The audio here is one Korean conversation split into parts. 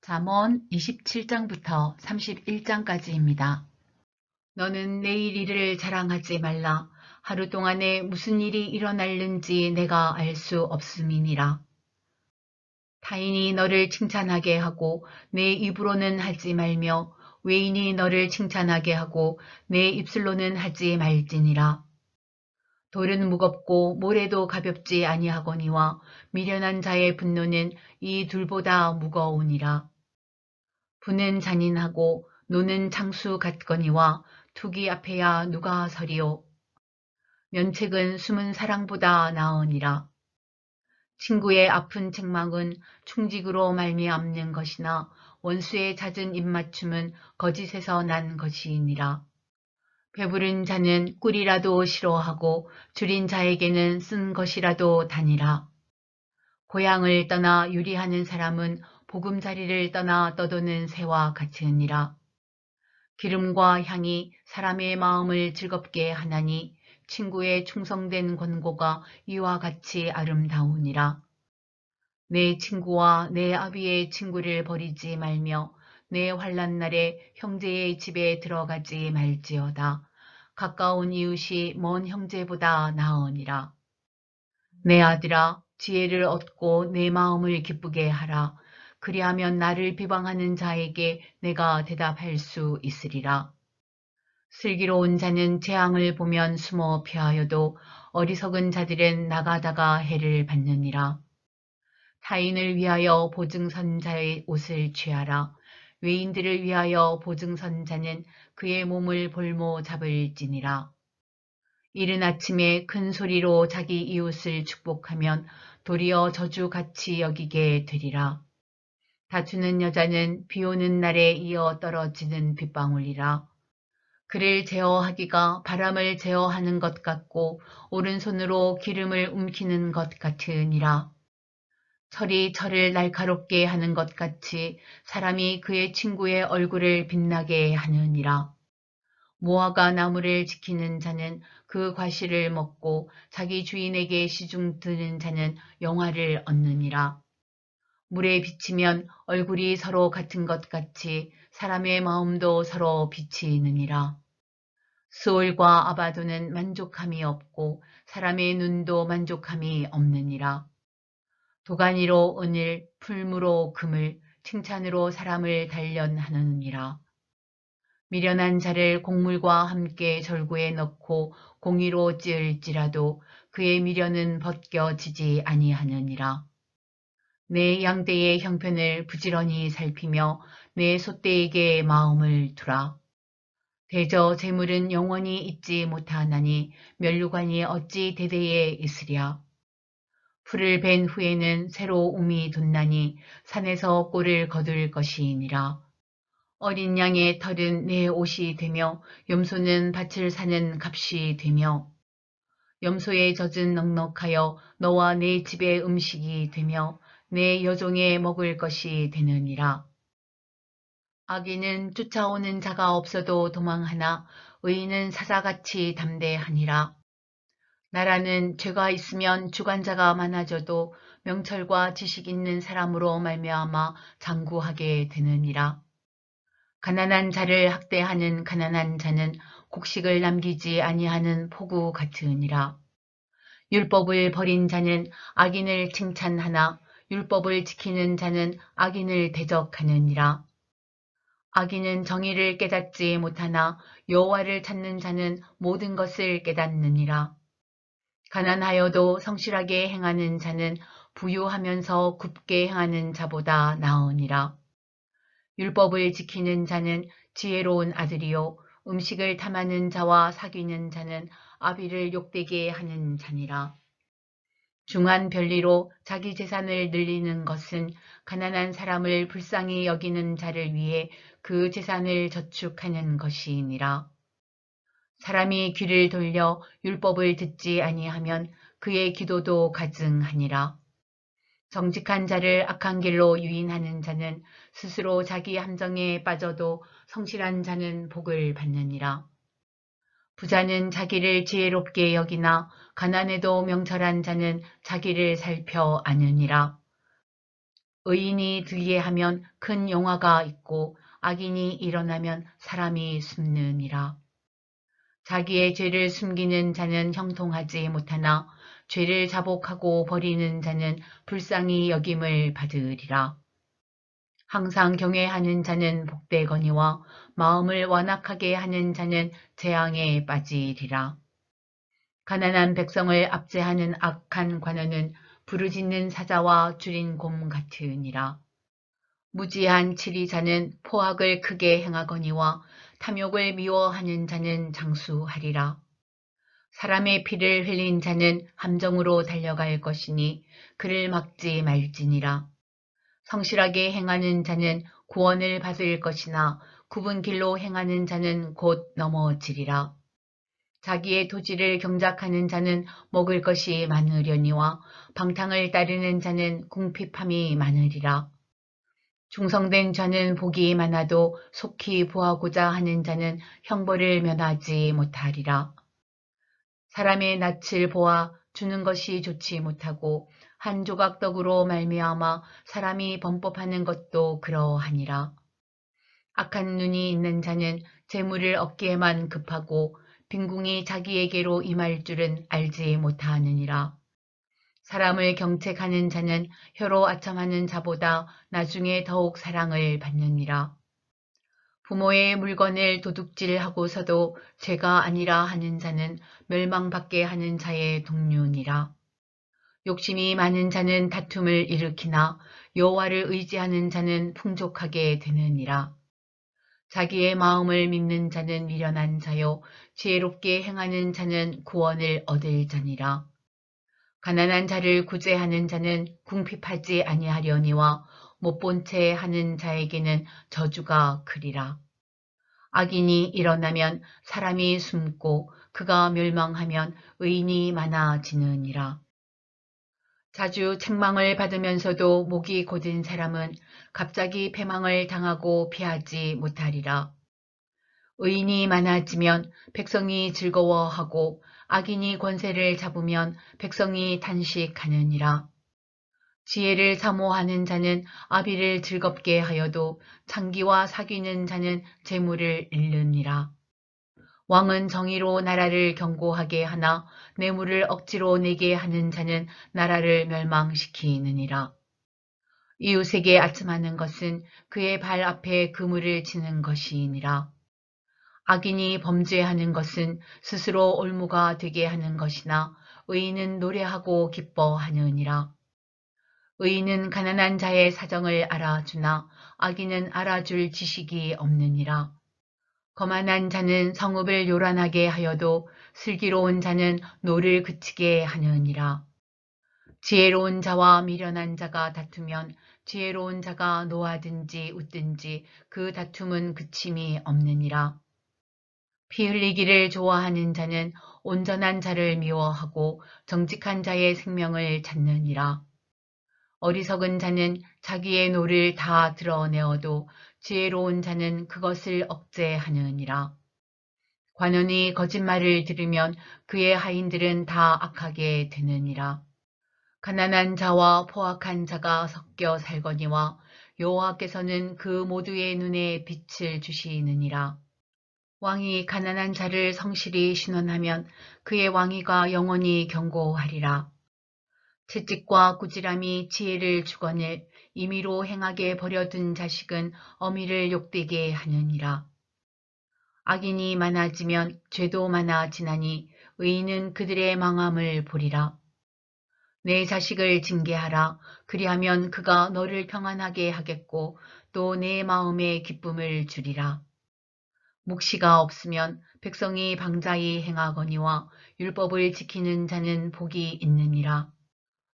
잠언 27장부터 31장까지입니다. 너는 내일 일을 자랑하지 말라. 하루 동안에 무슨 일이 일어날는지 내가 알 수 없음이니라. 타인이 너를 칭찬하게 하고 내 입으로는 하지 말며 외인이 너를 칭찬하게 하고 내 입술로는 하지 말지니라. 돌은 무겁고 모래도 가볍지 아니하거니와 미련한 자의 분노는 이 둘보다 무거우니라. 부는 잔인하고 노는 장수 같거니와 투기 앞에야 누가 서리요. 면책은 숨은 사랑보다 나으니라. 친구의 아픈 책망은 충직으로 말미암는 것이나 원수의 잦은 입맞춤은 거짓에서 난 것이니라. 배부른 자는 꿀이라도 싫어하고 줄인 자에게는 쓴 것이라도 다니라. 고향을 떠나 유리하는 사람은 보금자리를 떠나 떠도는 새와 같으니라. 기름과 향이 사람의 마음을 즐겁게 하나니 친구의 충성된 권고가 이와 같이 아름다우니라. 내 친구와 내 아비의 친구를 버리지 말며 내 환난 날에 형제의 집에 들어가지 말지어다. 가까운 이웃이 먼 형제보다 나으니라. 내 아들아, 지혜를 얻고 내 마음을 기쁘게 하라. 그리하면 나를 비방하는 자에게 내가 대답할 수 있으리라. 슬기로운 자는 재앙을 보면 숨어 피하여도 어리석은 자들은 나가다가 해를 받느니라. 타인을 위하여 보증선 자의 옷을 취하라. 외인들을 위하여 보증선 자는 그의 몸을 볼모 잡을지니라. 이른 아침에 큰 소리로 자기 이웃을 축복하면 도리어 저주같이 여기게 되리라. 다투는 여자는 비 오는 날에 이어 떨어지는 빗방울이라. 그를 제어하기가 바람을 제어하는 것 같고 오른손으로 기름을 움키는 것 같으니라. 철이 철을 날카롭게 하는 것 같이 사람이 그의 친구의 얼굴을 빛나게 하느니라. 무화과 나무를 지키는 자는 그 과실을 먹고 자기 주인에게 시중 드는 자는 영화를 얻느니라. 물에 비치면 얼굴이 서로 같은 것 같이 사람의 마음도 서로 비치느니라. 스올과 아바도는 만족함이 없고 사람의 눈도 만족함이 없느니라. 도가니로 은을, 풀무로 금을, 칭찬으로 사람을 단련하느니라. 미련한 자를 곡물과 함께 절구에 넣고 공의로 찌을지라도 그의 미련은 벗겨지지 아니하느니라. 내 양떼의 형편을 부지런히 살피며 내 소떼에게 마음을 두라. 대저 재물은 영원히 있지 못하나니 면류관이 어찌 대대에 있으랴. 풀을 벤 후에는 새로 움이 돋나니 산에서 꼴을 거둘 것이니라. 어린 양의 털은 내 옷이 되며 염소는 밭을 사는 값이 되며 염소의 젖은 넉넉하여 너와 내 집의 음식이 되며 내 여종의 먹을 것이 되느니라. 악인은 쫓아오는 자가 없어도 도망하나 의인은 사자같이 담대하니라. 나라는 죄가 있으면 주관자가 많아져도 명철과 지식 있는 사람으로 말미암아 장구하게 되느니라. 가난한 자를 학대하는 가난한 자는 곡식을 남기지 아니하는 폭우 같으니라. 율법을 버린 자는 악인을 칭찬하나 율법을 지키는 자는 악인을 대적하느니라. 악인은 정의를 깨닫지 못하나 여호와를 찾는 자는 모든 것을 깨닫느니라. 가난하여도 성실하게 행하는 자는 부유하면서 굽게 행하는 자보다 나으니라. 율법을 지키는 자는 지혜로운 아들이요 음식을 탐하는 자와 사귀는 자는 아비를 욕되게 하는 자니라. 중한 별리로 자기 재산을 늘리는 것은 가난한 사람을 불쌍히 여기는 자를 위해 그 재산을 저축하는 것이니라. 사람이 귀를 돌려 율법을 듣지 아니하면 그의 기도도 가증하니라. 정직한 자를 악한 길로 유인하는 자는 스스로 자기 함정에 빠져도 성실한 자는 복을 받느니라. 부자는 자기를 지혜롭게 여기나 가난해도 명철한 자는 자기를 살펴 아느니라. 의인이 들게하면 큰 영화가 있고 악인이 일어나면 사람이 숨느니라. 자기의 죄를 숨기는 자는 형통하지 못하나 죄를 자복하고 버리는 자는 불쌍히 여김을 받으리라. 항상 경외하는 자는 복되거니와 마음을 완악하게 하는 자는 재앙에 빠지리라. 가난한 백성을 압제하는 악한 관원은 부르짖는 사자와 줄인 곰 같으니라. 무지한 치리자는 포악을 크게 행하거니와 탐욕을 미워하는 자는 장수하리라. 사람의 피를 흘린 자는 함정으로 달려갈 것이니 그를 막지 말지니라. 성실하게 행하는 자는 구원을 받을 것이나 굽은 길로 행하는 자는 곧 넘어지리라. 자기의 토지를 경작하는 자는 먹을 것이 많으려니와 방탕을 따르는 자는 궁핍함이 많으리라. 충성된 자는 복이 많아도 속히 보하고자 하는 자는 형벌을 면하지 못하리라. 사람의 낯을 보아 주는 것이 좋지 못하고 한 조각 떡으로 말미암아 사람이 범법하는 것도 그러하니라. 악한 눈이 있는 자는 재물을 얻기에만 급하고 빈궁이 자기에게로 임할 줄은 알지 못하느니라. 사람을 경책하는 자는 혀로 아첨하는 자보다 나중에 더욱 사랑을 받느니라. 부모의 물건을 도둑질하고서도 죄가 아니라 하는 자는 멸망받게 하는 자의 동류니라. 욕심이 많은 자는 다툼을 일으키나 여호와를 의지하는 자는 풍족하게 되느니라. 자기의 마음을 믿는 자는 미련한 자요 지혜롭게 행하는 자는 구원을 얻을 자니라. 가난한 자를 구제하는 자는 궁핍하지 아니하려니와 못본 채 하는 자에게는 저주가 크리라. 악인이 일어나면 사람이 숨고 그가 멸망하면 의인이 많아지느니라. 자주 책망을 받으면서도 목이 곧은 사람은 갑자기 패망을 당하고 피하지 못하리라. 의인이 많아지면 백성이 즐거워하고 악인이 권세를 잡으면 백성이 탄식하느니라. 지혜를 사모하는 자는 아비를 즐겁게 하여도 창기와 사귀는 자는 재물을 잃느니라. 왕은 정의로 나라를 견고하게 하나 뇌물을 억지로 내게 하는 자는 나라를 멸망시키느니라. 이웃에게 아첨하는 것은 그의 발 앞에 그물을 치는 것이니라. 악인이 범죄하는 것은 스스로 올무가 되게 하는 것이나 의인은 노래하고 기뻐하느니라. 의인은 가난한 자의 사정을 알아주나 악인은 알아줄 지식이 없느니라. 거만한 자는 성읍을 요란하게 하여도 슬기로운 자는 노를 그치게 하느니라. 지혜로운 자와 미련한 자가 다투면 지혜로운 자가 노하든지 웃든지 그 다툼은 그침이 없느니라. 피 흘리기를 좋아하는 자는 온전한 자를 미워하고 정직한 자의 생명을 찾느니라. 어리석은 자는 자기의 노를 다 드러내어도 지혜로운 자는 그것을 억제하느니라. 관원이 거짓말을 들으면 그의 하인들은 다 악하게 되느니라. 가난한 자와 포악한 자가 섞여 살거니와 여호와께서는 그 모두의 눈에 빛을 주시느니라. 왕이 가난한 자를 성실히 신원하면 그의 왕위가 영원히 견고하리라. 채찍과 꾸지람이 지혜를 주거늘 임의로 행하게 버려둔 자식은 어미를 욕되게 하느니라. 악인이 많아지면 죄도 많아지나니 의인은 그들의 망함을 보리라. 내 자식을 징계하라. 그리하면 그가 너를 평안하게 하겠고 또 내 마음에 기쁨을 주리라. 묵시가 없으면 백성이 방자히 행하거니와 율법을 지키는 자는 복이 있느니라.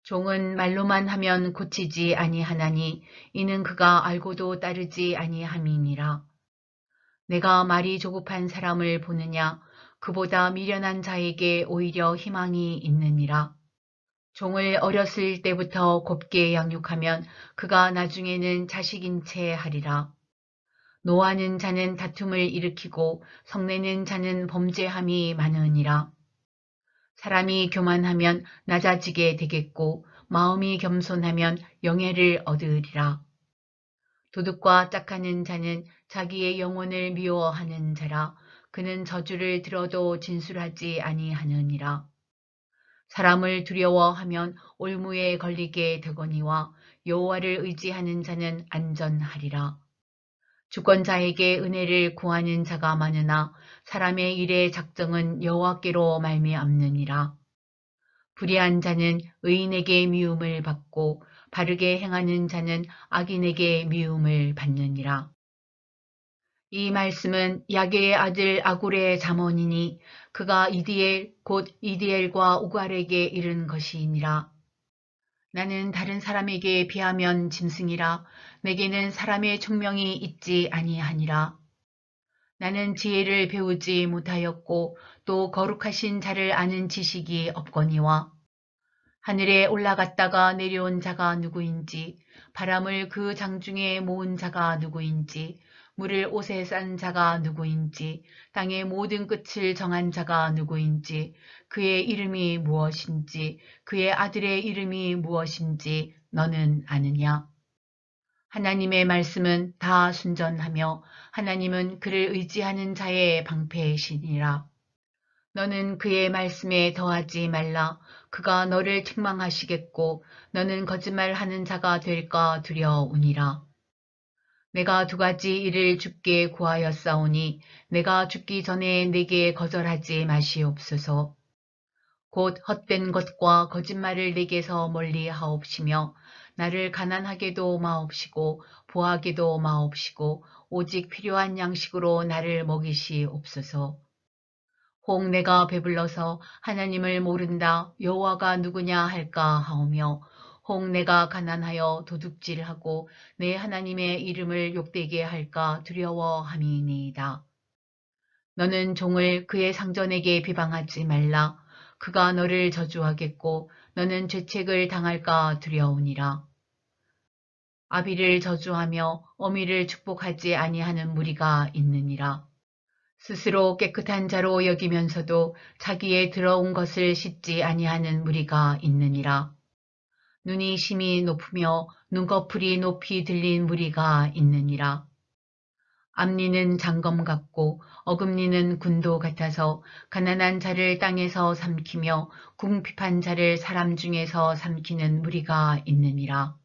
종은 말로만 하면 고치지 아니하나니 이는 그가 알고도 따르지 아니함이니라. 내가 말이 조급한 사람을 보느냐 그보다 미련한 자에게 오히려 희망이 있느니라. 종을 어렸을 때부터 곱게 양육하면 그가 나중에는 자식인 채 하리라. 노하는 자는 다툼을 일으키고 성내는 자는 범죄함이 많으니라. 사람이 교만하면 낮아지게 되겠고 마음이 겸손하면 영예를 얻으리라. 도둑과 짝하는 자는 자기의 영혼을 미워하는 자라. 그는 저주를 들어도 진술하지 아니하느니라. 사람을 두려워하면 올무에 걸리게 되거니와 여호와를 의지하는 자는 안전하리라. 주권자에게 은혜를 구하는 자가 많으나 사람의 일의 작정은 여호와께로 말미암느니라. 불의한 자는 의인에게 미움을 받고 바르게 행하는 자는 악인에게 미움을 받느니라. 이 말씀은 야게의 아들 아굴의 잠언이니 그가 이디엘 곧 이디엘과 우갈에게 이른 것이니라. 나는 다른 사람에게 비하면 짐승이라. 내게는 사람의 총명이 있지 아니하니라. 나는 지혜를 배우지 못하였고 또 거룩하신 자를 아는 지식이 없거니와 하늘에 올라갔다가 내려온 자가 누구인지 바람을 그 장중에 모은 자가 누구인지 물을 옷에 싼 자가 누구인지 땅의 모든 끝을 정한 자가 누구인지 그의 이름이 무엇인지 그의 아들의 이름이 무엇인지 너는 아느냐? 하나님의 말씀은 다 순전하며 하나님은 그를 의지하는 자의 방패이시니라. 너는 그의 말씀에 더하지 말라. 그가 너를 책망하시겠고 너는 거짓말하는 자가 될까 두려우니라. 내가 두 가지 일을 주께 구하였사오니 내가 죽기 전에 내게 거절하지 마시옵소서. 곧 헛된 것과 거짓말을 내게서 멀리 하옵시며 나를 가난하게도 마옵시고 부하게도 마옵시고 오직 필요한 양식으로 나를 먹이시옵소서. 혹 내가 배불러서 하나님을 모른다 여호와가 누구냐 할까 하오며 혹 내가 가난하여 도둑질하고 내 하나님의 이름을 욕되게 할까 두려워함이니이다. 너는 종을 그의 상전에게 비방하지 말라. 그가 너를 저주하겠고 너는 죄책을 당할까 두려우니라. 아비를 저주하며 어미를 축복하지 아니하는 무리가 있느니라. 스스로 깨끗한 자로 여기면서도 자기의 더러운 것을 씻지 아니하는 무리가 있느니라. 눈이 심히 높으며 눈꺼풀이 높이 들린 무리가 있느니라. 앞니는 장검 같고 어금니는 군도 같아서 가난한 자를 땅에서 삼키며 궁핍한 자를 사람 중에서 삼키는 무리가 있느니라.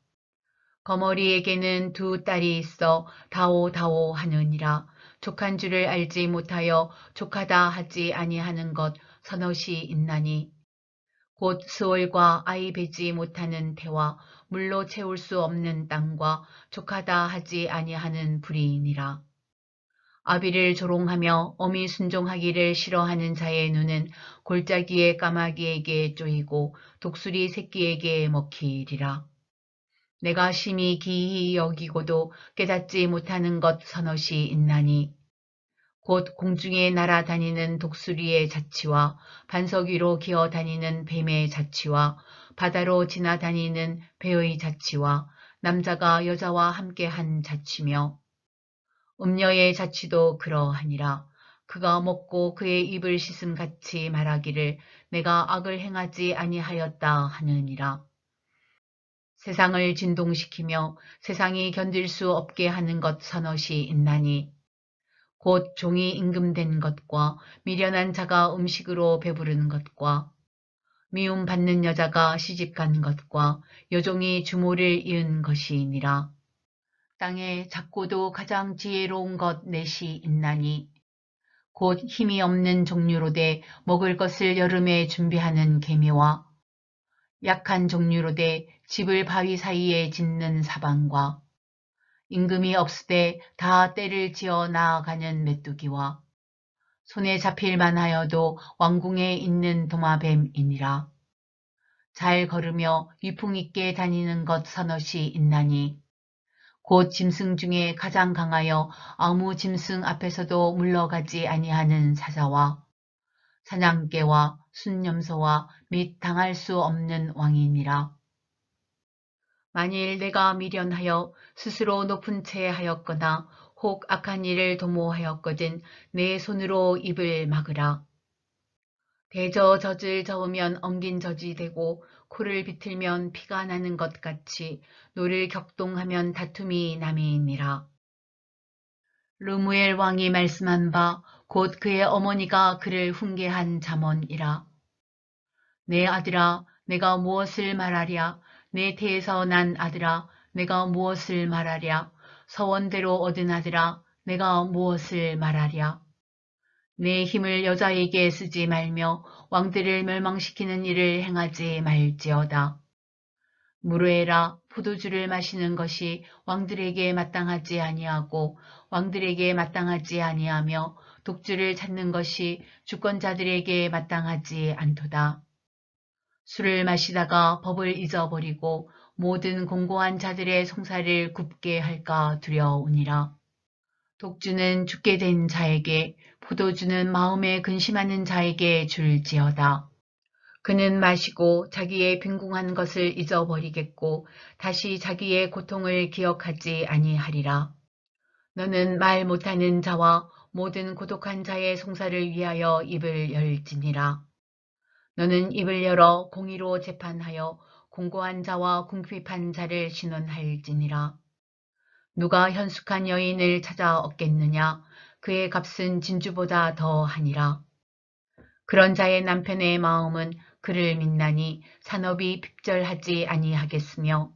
거머리에게는 두 딸이 있어 다오다오 하느니라. 족한 줄을 알지 못하여 족하다 하지 아니하는 것 서너시 있나니 곧 스올과 아이 베지 못하는 태와 물로 채울 수 없는 땅과 족하다 하지 아니하는 불이니라. 아비를 조롱하며 어미 순종하기를 싫어하는 자의 눈은 골짜기의 까마귀에게 쪼이고 독수리 새끼에게 먹히리라. 내가 심히 기이히 여기고도 깨닫지 못하는 것 서너시 있나니 곧 공중에 날아다니는 독수리의 자치와 반석 위로 기어다니는 뱀의 자치와 바다로 지나다니는 배의 자치와 남자가 여자와 함께한 자치며 음녀의 자치도 그러하니라. 그가 먹고 그의 입을 씻음같이 말하기를 내가 악을 행하지 아니하였다 하느니라. 세상을 진동시키며 세상이 견딜 수 없게 하는 것 서너시 있나니 곧 종이 임금된 것과 미련한 자가 음식으로 배부르는 것과 미움받는 여자가 시집간 것과 여종이 주모를 이은 것이니라. 땅에 작고도 가장 지혜로운 것 넷이 있나니 곧 힘이 없는 종류로되 먹을 것을 여름에 준비하는 개미와 약한 종류로되 집을 바위 사이에 짓는 사방과 임금이 없으되 다 때를 지어 나아가는 메뚜기와 손에 잡힐 만하여도 왕궁에 있는 도마뱀이니라. 잘 걸으며 위풍 있게 다니는 것 서너시 있나니 곧 짐승 중에 가장 강하여 아무 짐승 앞에서도 물러가지 아니하는 사자와 사냥개와 순념소와 및 당할 수 없는 왕이니라. 만일 내가 미련하여 스스로 높은 채 하였거나 혹 악한 일을 도모하였거든 내 손으로 입을 막으라. 대저 젖을 저으면 엉긴 젖이 되고 코를 비틀면 피가 나는 것 같이 노를 격동하면 다툼이 남이니라. 르무엘 왕이 말씀한 바 곧 그의 어머니가 그를 훈계한 잠언이라. 내 아들아, 내가 무엇을 말하랴? 내 태에서 난 아들아, 내가 무엇을 말하랴? 서원대로 얻은 아들아, 내가 무엇을 말하랴? 내 힘을 여자에게 쓰지 말며 왕들을 멸망시키는 일을 행하지 말지어다. 무르에라, 포도주를 마시는 것이 왕들에게 마땅하지 아니하고 왕들에게 마땅하지 아니하며 독주를 찾는 것이 주권자들에게 마땅하지 않도다. 술을 마시다가 법을 잊어버리고 모든 공고한 자들의 송사를 굽게 할까 두려우니라. 독주는 죽게 된 자에게, 포도주는 마음에 근심하는 자에게 줄지어다. 그는 마시고 자기의 빈궁한 것을 잊어버리겠고 다시 자기의 고통을 기억하지 아니하리라. 너는 말 못하는 자와 모든 고독한 자의 송사를 위하여 입을 열지니라. 너는 입을 열어 공의로 재판하여 공고한 자와 궁핍한 자를 신원할지니라. 누가 현숙한 여인을 찾아 얻겠느냐? 그의 값은 진주보다 더하니라. 그런 자의 남편의 마음은 그를 믿나니 산업이 핍절하지 아니하겠으며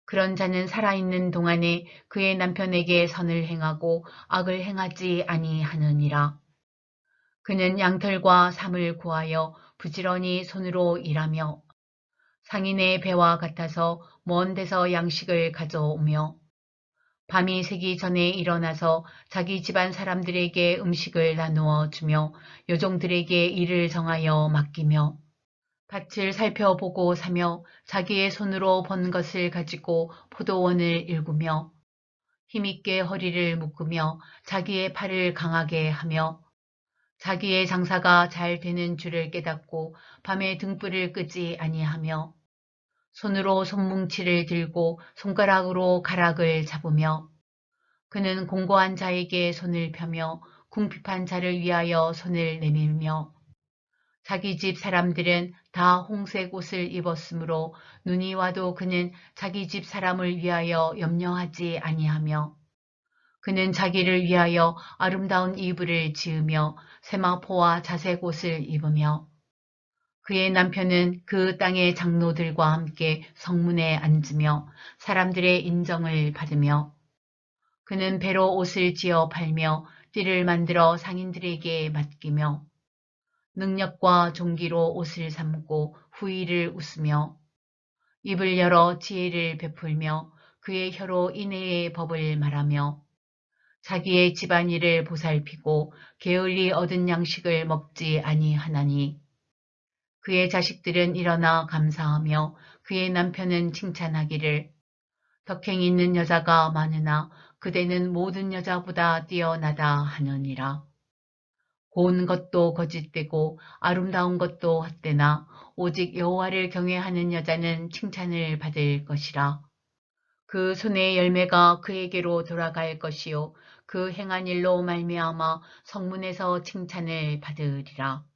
그런 자는 살아있는 동안에 그의 남편에게 선을 행하고 악을 행하지 아니하느니라. 그는 양털과 삼을 구하여 부지런히 손으로 일하며 상인의 배와 같아서 먼 데서 양식을 가져오며 밤이 새기 전에 일어나서 자기 집안 사람들에게 음식을 나누어 주며 여종들에게 일을 정하여 맡기며 밭을 살펴보고 사며 자기의 손으로 번 것을 가지고 포도원을 일구며 힘있게 허리를 묶으며 자기의 팔을 강하게 하며 자기의 장사가 잘 되는 줄을 깨닫고 밤에 등불을 끄지 아니하며 손으로 손뭉치를 들고 손가락으로 가락을 잡으며 그는 공고한 자에게 손을 펴며 궁핍한 자를 위하여 손을 내밀며 자기 집 사람들은 다 홍색 옷을 입었으므로 눈이 와도 그는 자기 집 사람을 위하여 염려하지 아니하며 그는 자기를 위하여 아름다운 이불을 지으며 세마포와 자색 옷을 입으며 그의 남편은 그 땅의 장로들과 함께 성문에 앉으며 사람들의 인정을 받으며 그는 배로 옷을 지어 팔며 띠를 만들어 상인들에게 맡기며 능력과 종기로 옷을 삼고 후의를 웃으며 입을 열어 지혜를 베풀며 그의 혀로 인애의 법을 말하며 자기의 집안일을 보살피고 게을리 얻은 양식을 먹지 아니하나니 그의 자식들은 일어나 감사하며 그의 남편은 칭찬하기를 덕행 있는 여자가 많으나 그대는 모든 여자보다 뛰어나다 하느니라. 고운 것도 거짓되고 아름다운 것도 헛되나 오직 여호와를 경외하는 여자는 칭찬을 받을 것이라. 그 손의 열매가 그에게로 돌아갈 것이요 그 행한 일로 말미암아 성문에서 칭찬을 받으리라.